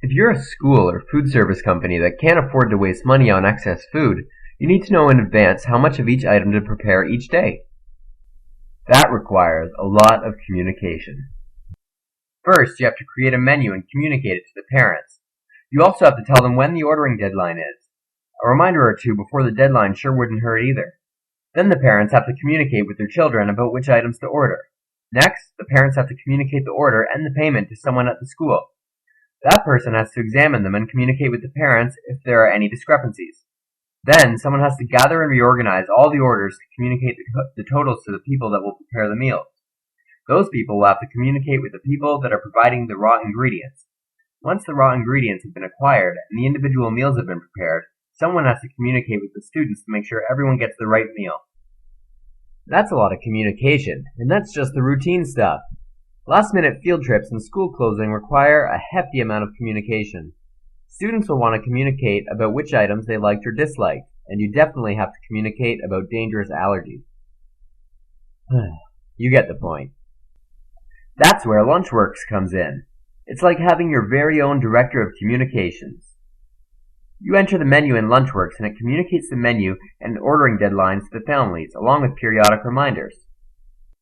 If you're a school or food service company that can't afford to waste money on excess food, you need to know in advance how much of each item to prepare each day. That requires a lot of communication. First, you have to create a menu and communicate it to the parents. You also have to tell them when the ordering deadline is. A reminder or two before the deadline sure wouldn't hurt either. Then the parents have to communicate with their children about which items to order. Next, the parents have to communicate the order and the payment to someone at the school. That person has to examine them and communicate with the parents if there are any discrepancies. Then, someone has to gather and reorganize all the orders to communicate the totals to the people that will prepare the meals. Those people will have to communicate with the people that are providing the raw ingredients. Once the raw ingredients have been acquired and the individual meals have been prepared, someone has to communicate with the students to make sure everyone gets the right meal. That's a lot of communication, and that's just the routine stuff. Last-minute field trips and school closing require a hefty amount of communication. Students will want to communicate about which items they liked or disliked, and you definitely have to communicate about dangerous allergies. You get the point. That's where lunchworks comes in. It's like having your very own director of communications. You enter the menu in lunchworks and it communicates the menu and ordering deadlines to the families, along with periodic reminders.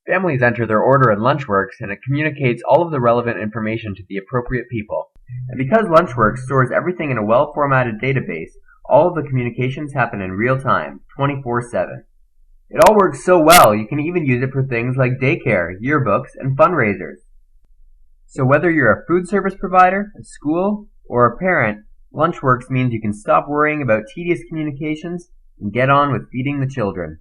Families enter their order in lunchworks and it communicates all of the relevant information to the appropriate people. And because lunchworks stores everything in a well-formatted database, all of the communications happen in real time, 24/7. It all works so well you can even use it for things like daycare, yearbooks, and fundraisers. So whether you're a food service provider, a school, or a parent, lunchworks means you can stop worrying about tedious communications and get on with feeding the children.